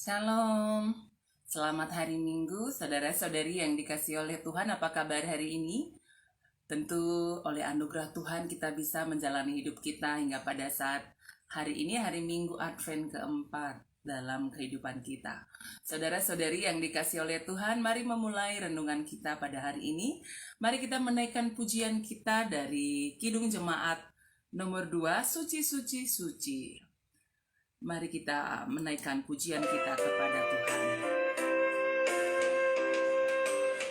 Shalom, selamat hari Minggu, saudara-saudari yang dikasihi oleh Tuhan. Apa kabar hari ini? Tentu oleh anugerah Tuhan kita bisa menjalani hidup kita hingga pada saat hari ini, hari Minggu Advent keempat dalam kehidupan kita. Saudara-saudari yang dikasihi oleh Tuhan, mari memulai renungan kita pada hari ini. Mari kita menaikkan pujian kita dari Kidung Jemaat nomor 2, Suci, Suci, Suci. Mari kita menaikkan pujian kita kepada Tuhan.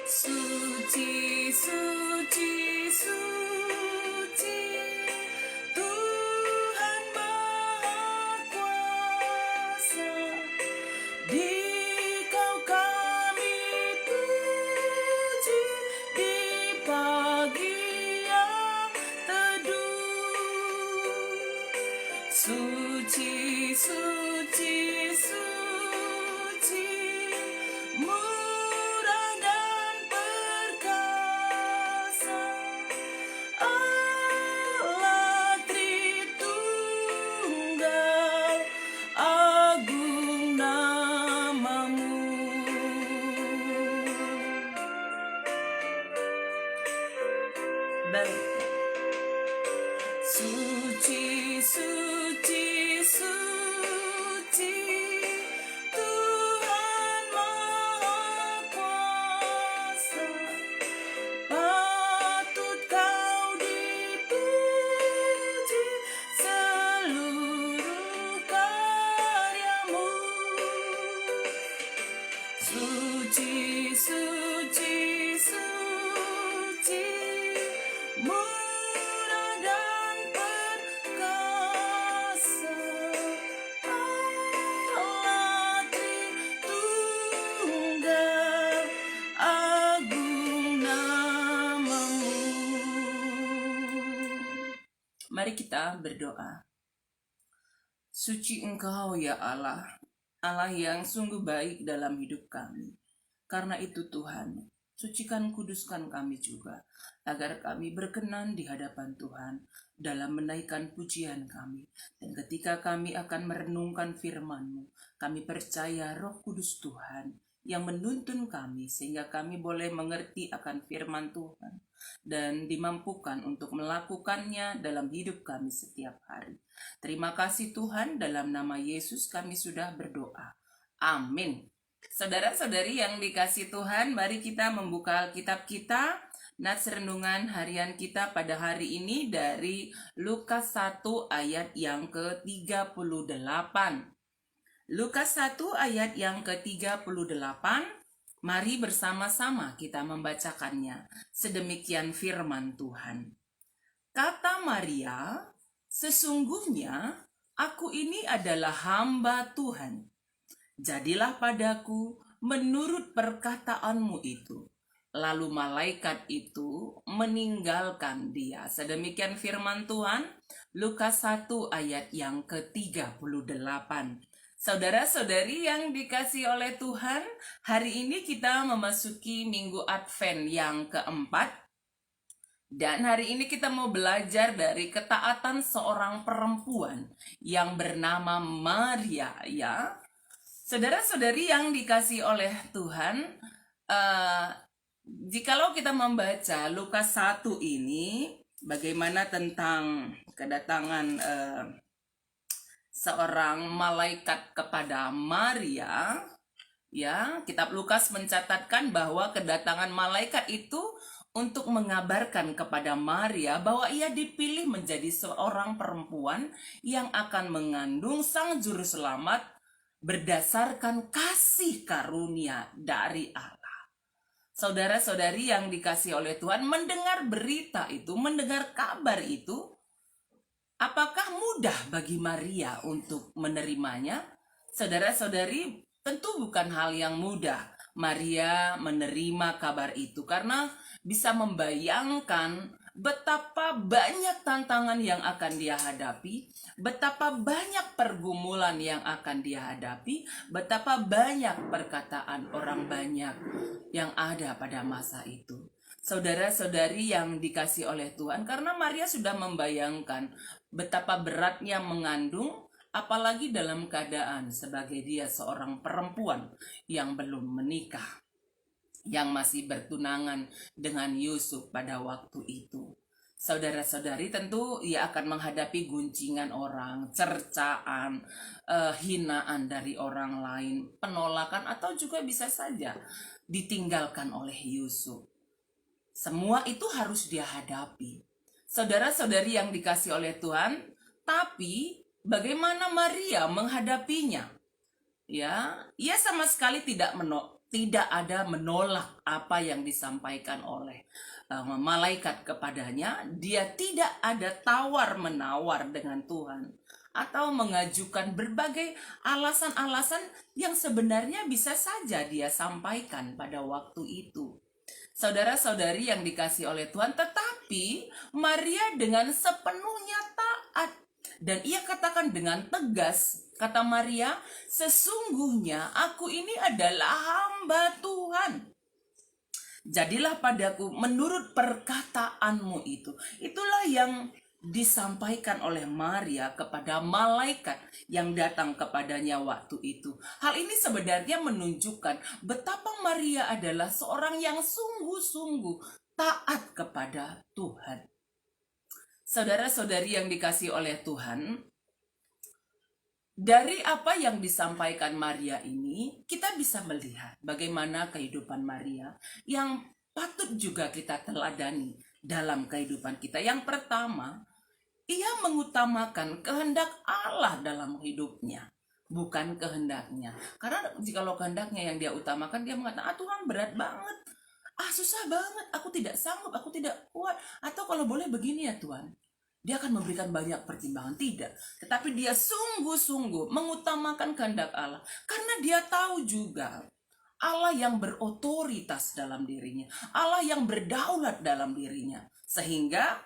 Suci, suci, suci, Tuhan Maha Kuasa. Dikau kami puji di pagi yang teduh. Suci, suci, suci, murah dan perkasa, Allah Tritunggal, agung namamu. Baik. Suci, suci, suci, Tuhan Maha Kuasa. Patut kau dipuji seluruh karyamu. Suci, suci, suci, murah dan perkasa, Allah Tritunggal, agung namamu. Mari kita berdoa. Suci Engkau ya Allah, Allah yang sungguh baik dalam hidup kami. Karena itu Tuhan, sucikan kuduskan kami juga, agar kami berkenan di hadapan Tuhan dalam menaikkan pujian kami. Dan ketika kami akan merenungkan firman-Mu, kami percaya Roh Kudus Tuhan yang menuntun kami sehingga kami boleh mengerti akan firman Tuhan dan dimampukan untuk melakukannya dalam hidup kami setiap hari. Terima kasih Tuhan, dalam nama Yesus kami sudah berdoa. Amin. Saudara-saudari yang dikasihi Tuhan, mari kita membuka Alkitab kita. Nats renungan harian kita pada hari ini dari Lukas 1 ayat yang ke-38. Lukas 1 ayat yang ke-38, mari bersama-sama kita membacakannya. Sedemikian firman Tuhan. Kata Maria, sesungguhnya aku ini adalah hamba Tuhan. Jadilah padaku menurut perkataanmu itu. Lalu malaikat itu meninggalkan dia. Sedemikian firman Tuhan, Lukas 1 ayat yang ke-38. Saudara-saudari yang dikasihi oleh Tuhan, hari ini kita memasuki Minggu Advent yang keempat. Dan hari ini kita mau belajar dari ketaatan seorang perempuan yang bernama Maria, ya. Saudara-saudari yang dikasihi oleh Tuhan, jikalau kita membaca Lukas 1 ini, bagaimana tentang kedatangan seorang malaikat kepada Maria, ya, kitab Lukas mencatatkan bahwa kedatangan malaikat itu untuk mengabarkan kepada Maria bahwa ia dipilih menjadi seorang perempuan yang akan mengandung Sang Juru Selamat berdasarkan kasih karunia dari Allah. Saudara-saudari yang dikasihi oleh Tuhan, mendengar berita itu, mendengar kabar itu, apakah mudah bagi Maria untuk menerimanya? Saudara-saudari, tentu bukan hal yang mudah Maria menerima kabar itu, karena bisa membayangkan betapa banyak tantangan yang akan dia hadapi, betapa banyak pergumulan yang akan dia hadapi, betapa banyak perkataan orang banyak yang ada pada masa itu. Saudara-saudari yang dikasih oleh Tuhan, karena Maria sudah membayangkan betapa beratnya mengandung apalagi dalam keadaan sebagai dia seorang perempuan yang belum menikah, yang masih bertunangan dengan Yusuf pada waktu itu. Saudara-saudari, tentu ia akan menghadapi guncingan orang, cercaan, hinaan dari orang lain, penolakan, atau juga bisa saja ditinggalkan oleh Yusuf. Semua itu harus dia hadapi. Saudara-saudari yang dikasih oleh Tuhan, tapi bagaimana Maria menghadapinya? Ya, ia sama sekali tidak ada menolak apa yang disampaikan oleh malaikat kepadanya. Dia tidak ada tawar-menawar dengan Tuhan atau mengajukan berbagai alasan-alasan yang sebenarnya bisa saja dia sampaikan pada waktu itu. Saudara-saudari yang dikasih oleh Tuhan, tetapi Maria dengan sepenuhnya taat. Dan ia katakan dengan tegas, kata Maria, sesungguhnya aku ini adalah hamba Tuhan. Jadilah padaku menurut perkataanmu itu. Itulah yang disampaikan oleh Maria kepada malaikat yang datang kepadanya waktu itu. Hal ini sebenarnya menunjukkan betapa Maria adalah seorang yang sungguh-sungguh taat kepada Tuhan. Saudara-saudari yang dikasih oleh Tuhan, dari apa yang disampaikan Maria ini, kita bisa melihat bagaimana kehidupan Maria yang patut juga kita teladani dalam kehidupan kita. Yang pertama, ia mengutamakan kehendak Allah dalam hidupnya, bukan kehendaknya. Karena jikalau kehendaknya yang dia utamakan, dia mengatakan, Tuhan berat banget, susah banget, aku tidak sanggup, aku tidak kuat. Atau kalau boleh begini ya Tuhan, dia akan memberikan banyak pertimbangan. Tidak, tetapi dia sungguh-sungguh mengutamakan kehendak Allah. Karena dia tahu juga Allah yang berotoritas dalam dirinya, Allah yang berdaulat dalam dirinya. Sehingga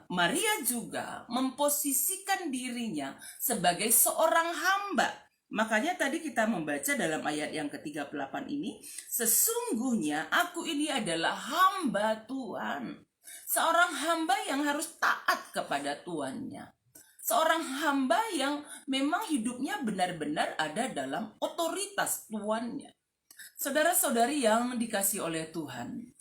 Maria juga memposisikan dirinya sebagai seorang hamba. Makanya tadi kita membaca dalam ayat yang ke-38 ini, sesungguhnya aku ini adalah hamba Tuhan. Seorang hamba yang harus taat kepada tuannya. Seorang hamba yang memang hidupnya benar-benar ada dalam otoritas tuannya. Saudara-saudari yang dikasih oleh Tuhan,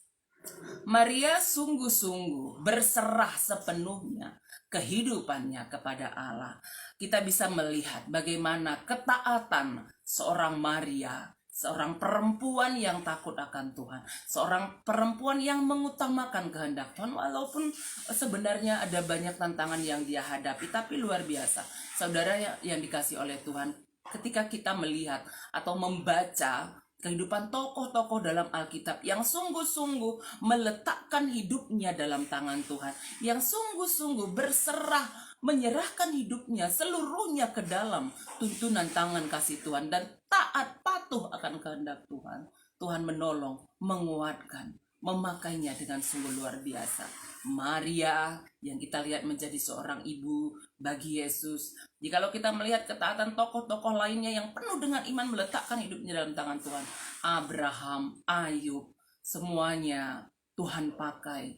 Maria sungguh-sungguh berserah sepenuhnya kehidupannya kepada Allah. Kita bisa melihat bagaimana ketaatan seorang Maria, seorang perempuan yang takut akan Tuhan, seorang perempuan yang mengutamakan kehendak Tuhan, walaupun sebenarnya ada banyak tantangan yang dia hadapi, tapi luar biasa. Saudara yang dikasih oleh Tuhan, ketika kita melihat atau membaca kehidupan tokoh-tokoh dalam Alkitab yang sungguh-sungguh meletakkan hidupnya dalam tangan Tuhan, yang sungguh-sungguh berserah, menyerahkan hidupnya seluruhnya ke dalam tuntunan tangan kasih Tuhan dan taat patuh akan kehendak Tuhan. Tuhan menolong, menguatkan, memakainya dengan sungguh luar biasa. Maria yang kita lihat menjadi seorang ibu bagi Yesus. Jikalau kita melihat ketaatan tokoh-tokoh lainnya yang penuh dengan iman meletakkan hidupnya dalam tangan Tuhan, Abraham, Ayub, semuanya Tuhan pakai.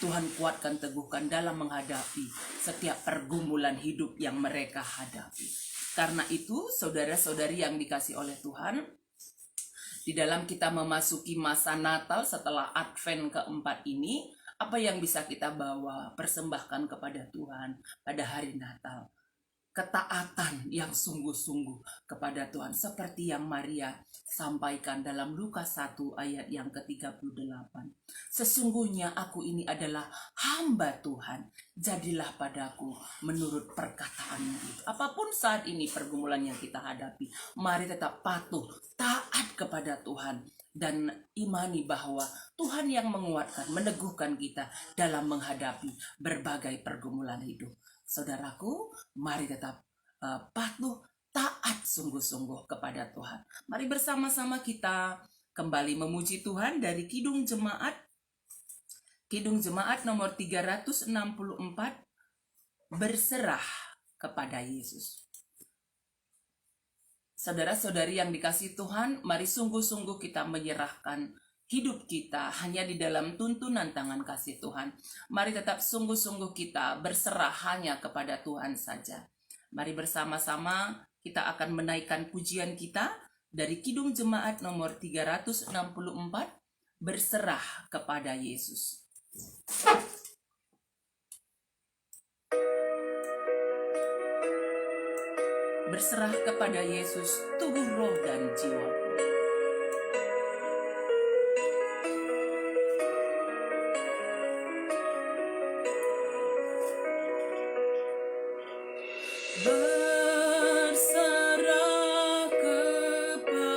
Tuhan kuatkan, teguhkan dalam menghadapi setiap pergumulan hidup yang mereka hadapi. Karena itu, saudara-saudari yang dikasih oleh Tuhan, di dalam kita memasuki masa Natal setelah Advent keempat ini, apa yang bisa kita bawa, persembahkan kepada Tuhan pada hari Natal? Ketaatan yang sungguh-sungguh kepada Tuhan, seperti yang Maria sampaikan dalam Lukas 1 ayat yang ke-38. Sesungguhnya aku ini adalah hamba Tuhan, jadilah padaku menurut perkataanmu itu. Apapun saat ini pergumulan yang kita hadapi, mari tetap patuh, taat kepada Tuhan, dan imani bahwa Tuhan yang menguatkan, meneguhkan kita dalam menghadapi berbagai pergumulan hidup. Saudaraku, mari tetap patuh, taat sungguh-sungguh kepada Tuhan. Mari bersama-sama kita kembali memuji Tuhan dari Kidung Jemaat. Kidung Jemaat nomor 364, berserah kepada Yesus. Saudara-saudari yang dikasihi Tuhan, mari sungguh-sungguh kita menyerahkan hidup kita hanya di dalam tuntunan tangan kasih Tuhan. Mari tetap sungguh-sungguh kita berserah hanya kepada Tuhan saja. Mari bersama-sama kita akan menaikkan pujian kita dari Kidung Jemaat nomor 364, berserah kepada Yesus. Berserah kepada Yesus, tubuh, roh, dan jiwaku. Berserah kepada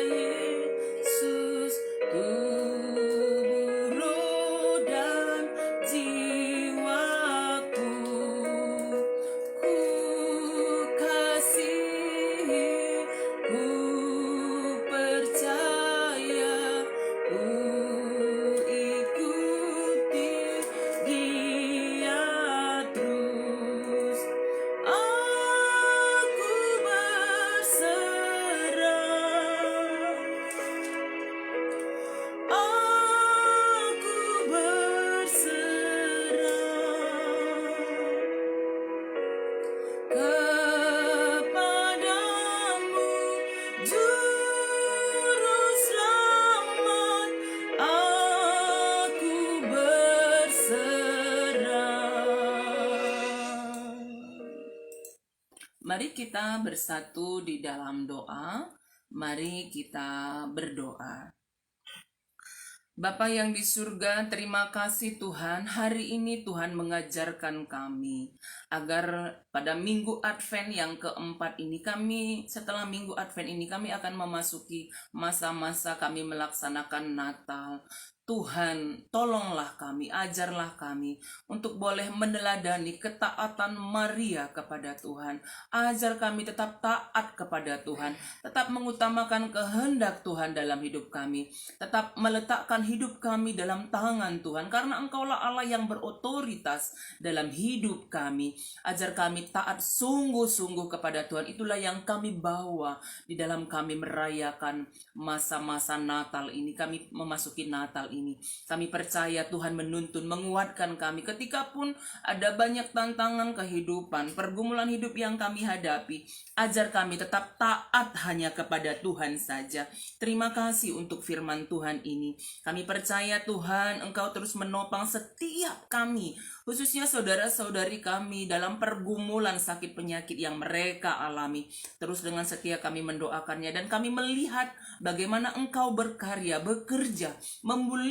Yesus, tubuh, roh, dan jiwaku. Ku kasihi, ku percaya, ku ikuti Dia terus. Aku berserah, aku berserah kepadamu, Juru Selamat. Aku berserah. Mari kita bersatu di dalam doa. Mari kita berdoa. Bapa yang di surga, terima kasih Tuhan. Hari ini Tuhan mengajarkan kami agar pada minggu Advent yang keempat ini, setelah minggu Advent ini kami akan memasuki masa-masa kami melaksanakan Natal. Tuhan, tolonglah kami, ajarlah kami untuk boleh meneladani ketaatan Maria kepada Tuhan. Ajar kami tetap taat kepada Tuhan, tetap mengutamakan kehendak Tuhan dalam hidup kami, tetap meletakkan hidup kami dalam tangan Tuhan, karena Engkaulah Allah yang berotoritas dalam hidup kami. Ajar kami taat sungguh-sungguh kepada Tuhan. Itulah yang kami bawa di dalam kami merayakan masa-masa Natal ini, kami memasuki Natal ini. Kami percaya Tuhan menuntun, menguatkan kami ketika pun ada banyak tantangan kehidupan, pergumulan hidup yang kami hadapi. Ajar kami tetap taat hanya kepada Tuhan saja. Terima kasih untuk firman Tuhan ini. Kami percaya Tuhan, Engkau terus menopang setiap kami, khususnya saudara-saudari kami dalam pergumulan sakit penyakit yang mereka alami. Terus dengan setia kami mendoakannya, dan kami melihat bagaimana Engkau berkarya, bekerja, memulihkan,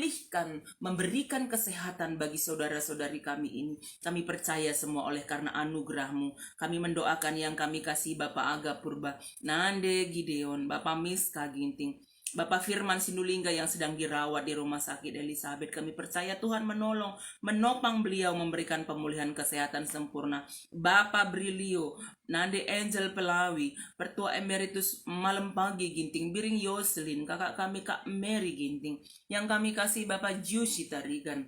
memberikan kesehatan bagi saudara-saudari kami ini. Kami percaya semua oleh karena anugerah-Mu. Kami mendoakan yang kami kasih Bapak Aga Purba, Nande Gideon, Bapak Miska Ginting, Bapak Firman Sinulingga yang sedang dirawat di Rumah Sakit Elizabeth. Kami percaya Tuhan menolong, menopang beliau, memberikan pemulihan kesehatan sempurna. Bapak Brilio, Nande Angel Pelawi, Pertua Emeritus Malam Pagi Ginting, Biring Yoselin, kakak kami Kak Mary Ginting, yang kami kasih Bapak Jushi Tarigan.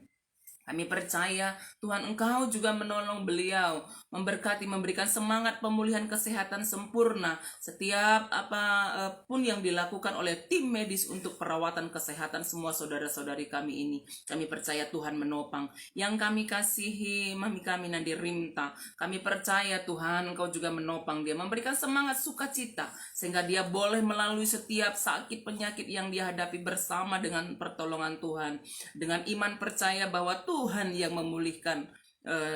Kami percaya Tuhan Engkau juga menolong beliau, memberkati, memberikan semangat pemulihan kesehatan sempurna setiap apapun yang dilakukan oleh tim medis untuk perawatan kesehatan semua saudara-saudari kami ini. Kami percaya Tuhan menopang. Yang kami kasihi mami kami Nandi Rimta, kami percaya Tuhan Engkau juga menopang dia, memberikan semangat sukacita sehingga dia boleh melalui setiap sakit penyakit yang dia hadapi bersama dengan pertolongan Tuhan, dengan iman percaya bahwa Tuhan yang memulihkan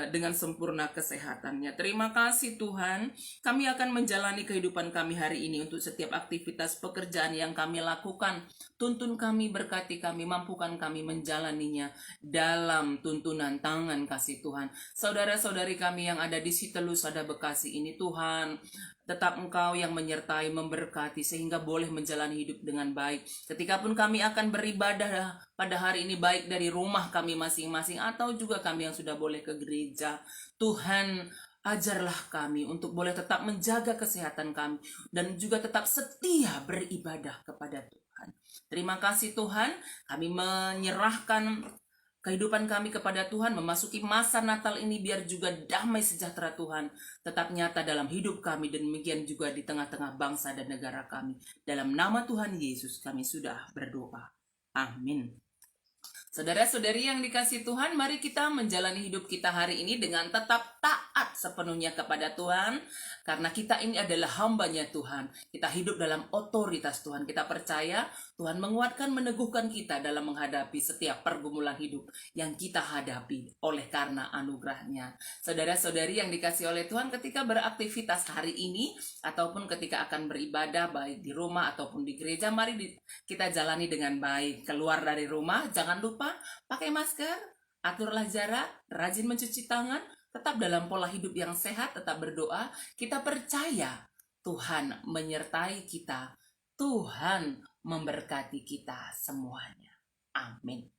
dengan sempurna kesehatannya. Terima kasih Tuhan. Kami akan menjalani kehidupan kami hari ini untuk setiap aktivitas pekerjaan yang kami lakukan. Tuntun kami, berkati kami, mampukan kami menjalaninya dalam tuntunan tangan kasih Tuhan. Saudara-saudari kami yang ada di Sitelus, ada Bekasi ini, Tuhan, tetap Engkau yang menyertai, memberkati sehingga boleh menjalani hidup dengan baik. Ketika pun kami akan beribadah pada hari ini, baik dari rumah kami masing-masing atau juga kami yang sudah boleh ke gereja, Tuhan ajarlah kami untuk boleh tetap menjaga kesehatan kami dan juga tetap setia beribadah kepada Tuhan. Terima kasih Tuhan, kami menyerahkan kehidupan kami kepada Tuhan, memasuki masa Natal ini, biar juga damai sejahtera Tuhan tetap nyata dalam hidup kami, dan demikian juga di tengah-tengah bangsa dan negara kami. Dalam nama Tuhan Yesus kami sudah berdoa. Amin. Saudara-saudari yang dikasihi Tuhan, mari kita menjalani hidup kita hari ini dengan tetap taat sepenuhnya kepada Tuhan. Karena kita ini adalah hambanya Tuhan. Kita hidup dalam otoritas Tuhan. Kita percaya Tuhan menguatkan, meneguhkan kita dalam menghadapi setiap pergumulan hidup yang kita hadapi oleh karena anugerahnya. Saudara-saudari yang dikasihi oleh Tuhan, ketika beraktivitas hari ini ataupun ketika akan beribadah baik di rumah ataupun di gereja, mari kita jalani dengan baik. Keluar dari rumah, jangan lupa pakai masker, aturlah jarak, rajin mencuci tangan, tetap dalam pola hidup yang sehat, tetap berdoa. Kita percaya Tuhan menyertai kita, Tuhan memberkati kita semuanya. Amin.